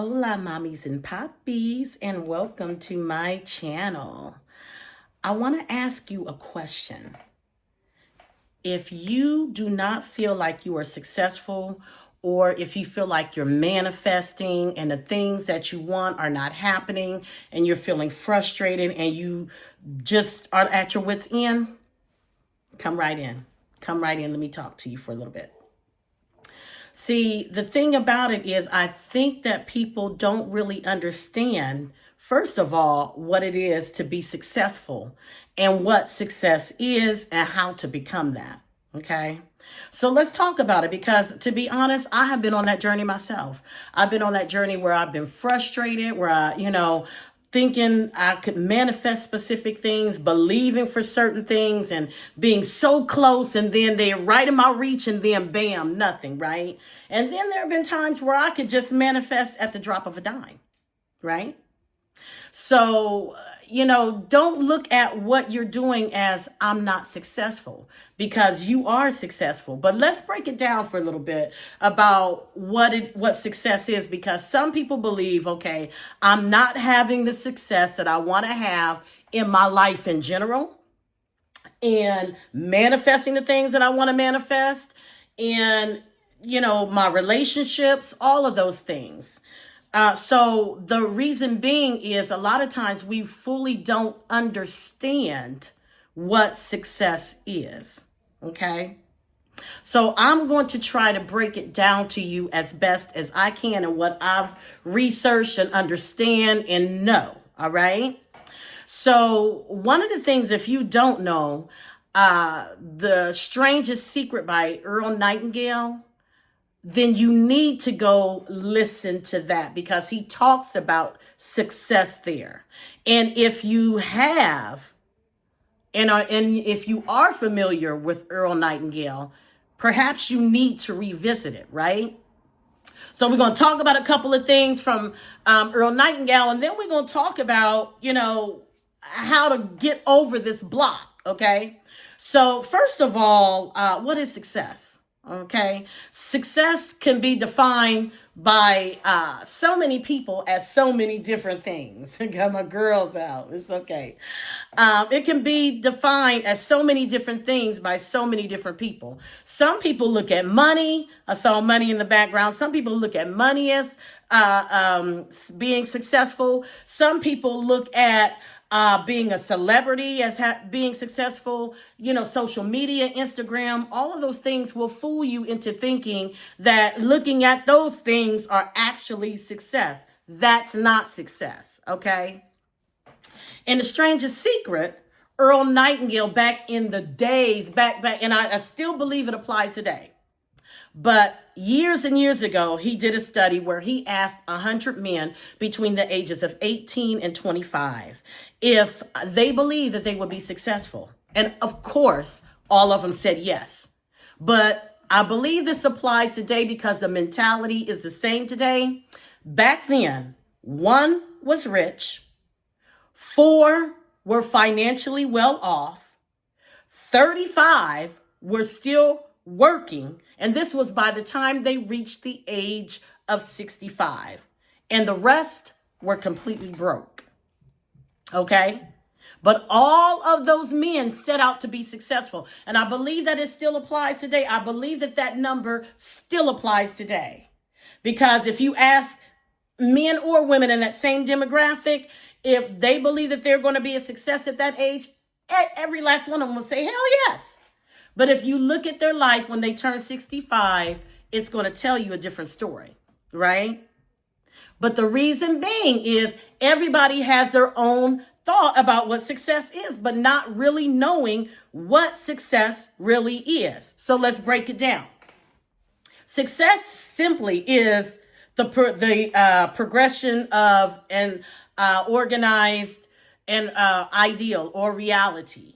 Hola, mommies and poppies, and welcome to my channel. I want to ask you a question. If you do not feel like you are successful, or if you feel like you're manifesting and the things that you want are not happening, and you're feeling frustrated and you just are at your wits' end, come right in. Come right in. Let me talk to you for a little bit. See, the thing about it is, I think that people don't really understand, first of all, what it is to be successful and what success is and how to become that. Okay. So let's talk about it because, to be honest, I have been on that journey myself. I've been on that journey where I've been frustrated, where thinking I could manifest specific things, believing for certain things, and being so close, and then they're right in my reach, and then bam, nothing, right? And then there have been times where I could just manifest at the drop of a dime, right? So, don't look at what you're doing as I'm not successful, because you are successful. But let's break it down for a little bit about what success is, because some people believe, okay, I'm not having the success that I want to have in my life in general, and manifesting the things that I want to manifest, and my relationships, all of those things. So the reason being is, a lot of times we fully don't understand what success is. Okay. So I'm going to try to break it down to you as best as I can and what I've researched and understand and know. All right. So one of the things, if you don't know, The Strangest Secret by Earl Nightingale, then you need to go listen to that, because he talks about success there. And if you have, and if you are familiar with Earl Nightingale, perhaps you need to revisit it, right? So we're going to talk about a couple of things from Earl Nightingale, and then we're going to talk about, how to get over this block, okay? So first of all, what is success? Okay, success can be defined by so many people as so many different things. I got my girls out. It's okay. It can be defined as so many different things by so many different people. Some people look at money. I saw money in the background. Some people look at money as being successful. Some people look at being a celebrity as being successful. Social media, Instagram, all of those things will fool you into thinking that looking at those things are actually success. That's not success, okay? In The Strangest Secret, Earl Nightingale, back in the days, back, and I still believe it applies today. But years and years ago, he did a study where he asked 100 men between the ages of 18 and 25 if they believed that they would be successful. And of course, all of them said yes. But I believe this applies today because the mentality is the same today. Back then, 1 was rich, 4 were financially well off, 35 were still working, and this was by the time they reached the age of 65, and the rest were completely broke. Okay? But all of those men set out to be successful, and I believe that it still applies today. I believe that that number still applies today, because if you ask men or women in that same demographic if they believe that they're going to be a success at that age, every last one of them will say, hell yes. But if you look at their life when they turn 65, it's going to tell you a different story, right? But the reason being is everybody has their own thought about what success is, but not really knowing what success really is. So let's break it down. Success simply is the progression of an organized and ideal or reality.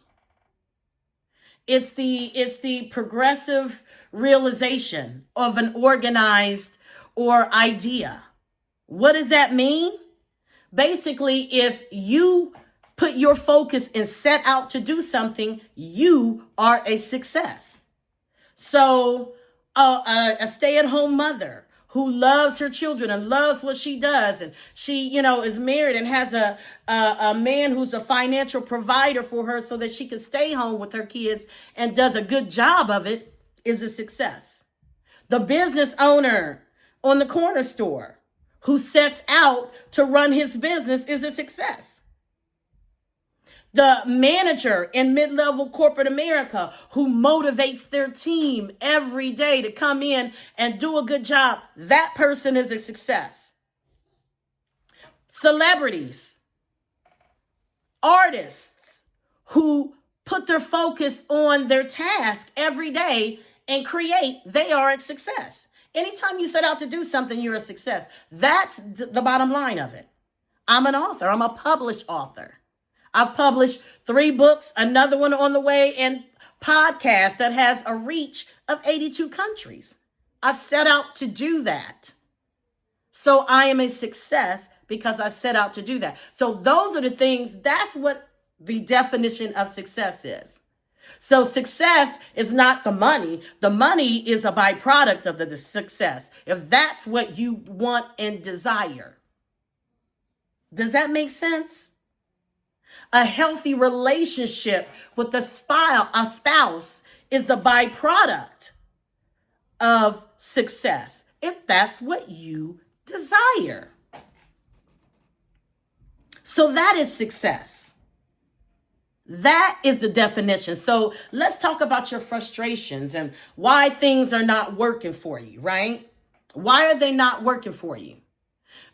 It's the progressive realization of an organized or idea. What does that mean? Basically, if you put your focus and set out to do something, you are a success. So a stay-at-home mother who loves her children and loves what she does, and she, is married and has a man who's a financial provider for her so that she can stay home with her kids and does a good job of it, is a success. The business owner on the corner store who sets out to run his business is a success. The manager in mid-level corporate America who motivates their team every day to come in and do a good job, that person is a success. Celebrities, artists who put their focus on their task every day and create, they are a success. Anytime you set out to do something, you're a success. That's the bottom line of it. I'm an author. I'm a published author. I've published 3 books, another one on the way, and podcast that has a reach of 82 countries. I set out to do that. So I am a success because I set out to do that. So those are the things, that's what the definition of success is. So success is not the money. The money is a byproduct of the success, if that's what you want and desire. Does that make sense? A healthy relationship with a spouse is the byproduct of success, if that's what you desire. So that is success. That is the definition. So let's talk about your frustrations and why things are not working for you, right? Why are they not working for you?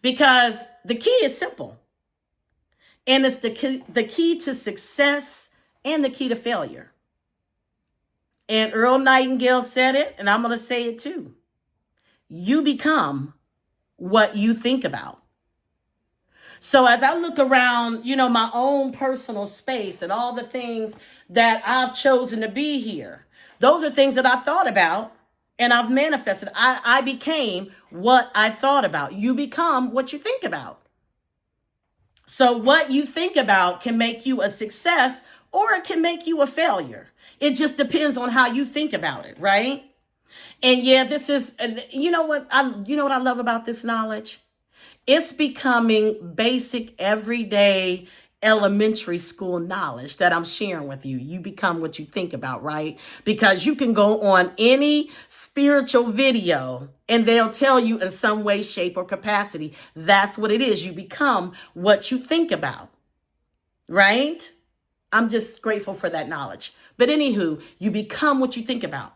Because the key is simple. And it's the key to success and the key to failure. And Earl Nightingale said it, and I'm going to say it too. You become what you think about. So as I look around, my own personal space and all the things that I've chosen to be here, those are things that I thought about and I've manifested. I became what I thought about. You become what you think about. So what you think about can make you a success or it can make you a failure. It just depends on how you think about it, right? And yeah, this is, you know what I love about this knowledge? It's becoming basic, everyday, elementary school knowledge that I'm sharing with you. You become what you think about, right? Because you can go on any spiritual video and they'll tell you in some way, shape, or capacity, that's what it is. You become what you think about, right? I'm just grateful for that knowledge. But anywho, you become what you think about.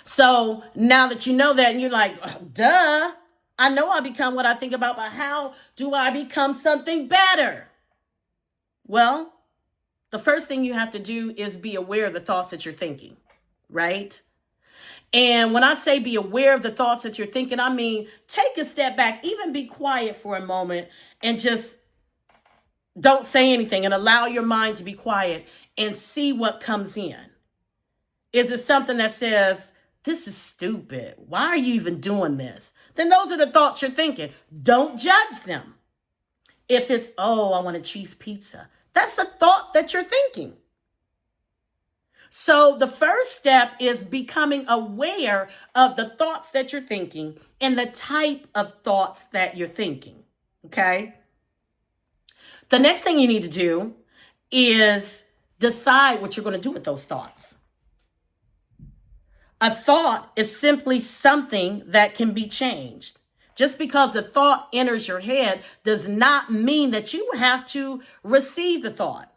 So now that you know that and you're like, oh, duh, I know I become what I think about, but how do I become something better? Well, the first thing you have to do is be aware of the thoughts that you're thinking, right? And when I say be aware of the thoughts that you're thinking, I mean, take a step back, even be quiet for a moment and just don't say anything and allow your mind to be quiet and see what comes in. Is it something that says, this is stupid? Why are you even doing this? Then those are the thoughts you're thinking. Don't judge them. If it's, oh, I want a cheese pizza, that's a thought that you're thinking. So the first step is becoming aware of the thoughts that you're thinking and the type of thoughts that you're thinking, okay? The next thing you need to do is decide what you're going to do with those thoughts. A thought is simply something that can be changed. Just because the thought enters your head does not mean that you have to receive the thought.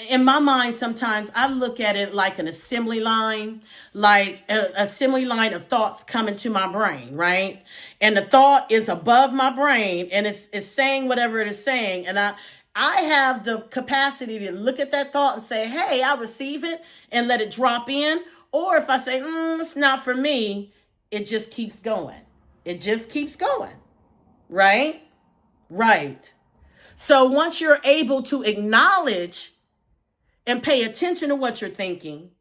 In my mind, sometimes I look at it like an assembly line, like an assembly line of thoughts coming to my brain, right? And the thought is above my brain and it's saying whatever it is saying. And I have the capacity to look at that thought and say, hey, I receive it and let it drop in. Or if I say, it's not for me, it just keeps going. It just keeps going, right? Right. So once you're able to acknowledge and pay attention to what you're thinking,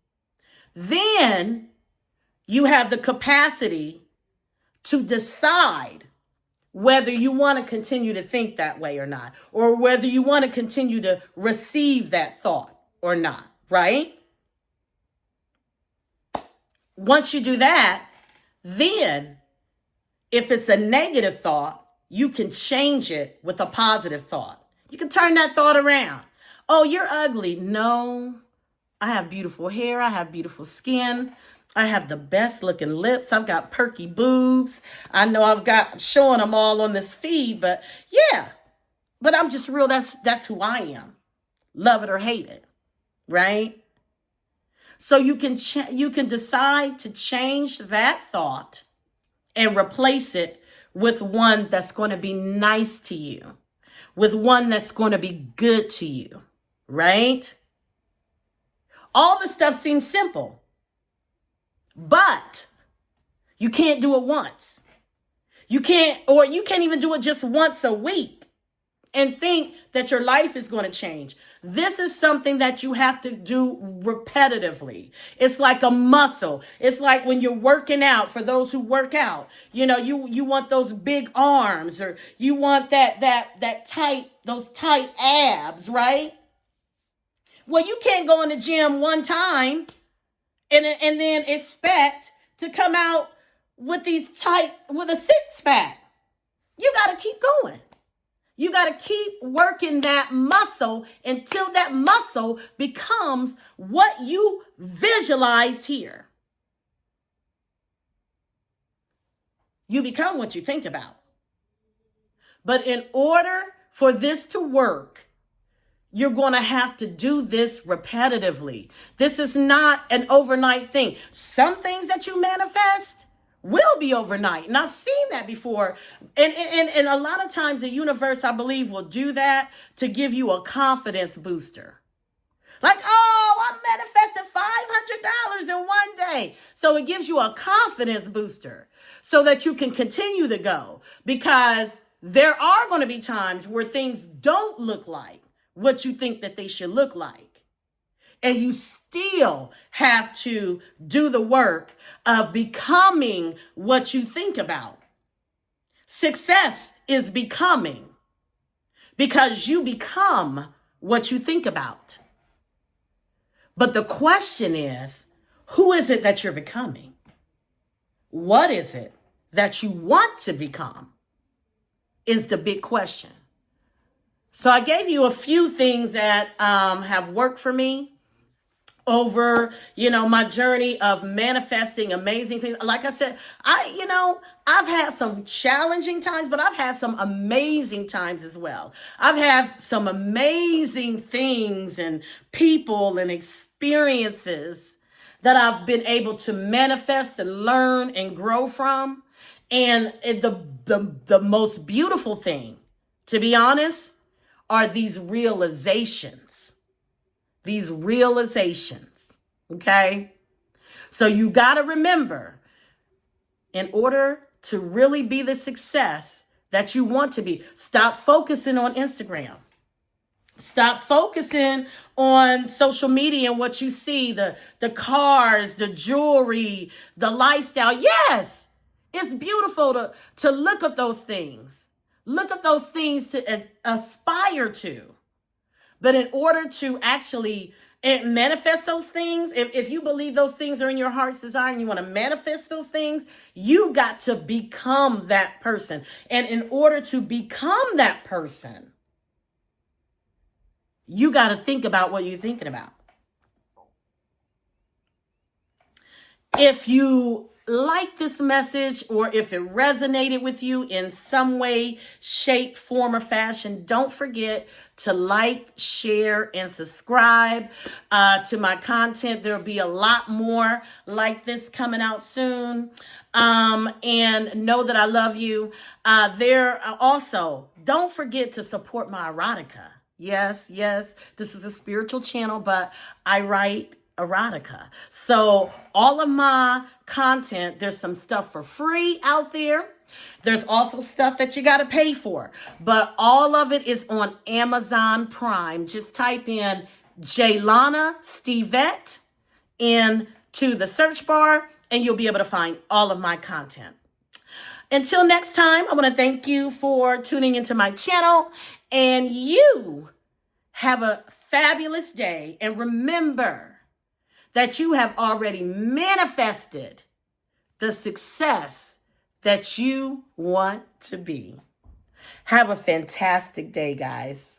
then you have the capacity to decide whether you want to continue to think that way or not, or whether you want to continue to receive that thought or not, right? Once you do that, then If it's a negative thought, you can change it with a positive thought. You can turn that thought around. Oh, you're ugly. No, I have beautiful hair. I have beautiful skin. I have the best looking lips. I've got perky boobs. I know I'm showing them all on this feed, but yeah, but I'm just real. That's who I am. Love it or hate it, right? So you can decide to change that thought and replace it with one that's going to be nice to you, with one that's going to be good to you, right? All the stuff seems simple, but you can't do it once. You can't even do it just once a week and think that your life is going to change. This is something that you have to do repetitively. It's like a muscle. It's like when you're working out, for those who work out, you want those big arms, or you want those tight abs, right? Well, you can't go in the gym one time and then expect to come out with with a six pack. You got to keep going. You got to keep working that muscle until that muscle becomes what you visualized here. You become what you think about. But in order for this to work, you're going to have to do this repetitively. This is not an overnight thing. Some things that you manifest will be overnight. And I've seen that before. And a lot of times the universe, I believe, will do that to give you a confidence booster. Like, oh, I manifested $500 in one day. So it gives you a confidence booster so that you can continue to go. Because there are going to be times where things don't look like what you think that they should look like. And you still have to do the work of becoming what you think about. Success is becoming, because you become what you think about. But the question is, who is it that you're becoming? What is it that you want to become? Is the big question. So I gave you a few things that have worked for me over, my journey of manifesting amazing things. Like I said, I've had some challenging times, but I've had some amazing times as well. I've had some amazing things and people and experiences that I've been able to manifest and learn and grow from. And the most beautiful thing, to be honest, are these realizations. These realizations, okay? So you got to remember, in order to really be the success that you want to be, stop focusing on Instagram. Stop focusing on social media and what you see, the cars, the jewelry, the lifestyle. Yes, it's beautiful to look at those things. Look at those things to aspire to. But in order to actually manifest those things, if you believe those things are in your heart's desire and you want to manifest those things, you got to become that person. And in order to become that person, you got to think about what you're thinking about. If you like this message, or if it resonated with you in some way, shape, form, or fashion, don't forget to like, share, and subscribe to my content. There'll be a lot more like this coming out soon. And know that I love you. Also, don't forget to support my erotica. Yes, this is a spiritual channel, but I write erotica. So all of my content, there's some stuff for free out there. There's also stuff that you got to pay for, but all of it is on Amazon Prime. Just type in Jaylana Stevette into the search bar and you'll be able to find all of my content. Until next time, I want to thank you for tuning into my channel, and you have a fabulous day. And remember that you have already manifested the success that you want to be. Have a fantastic day, guys.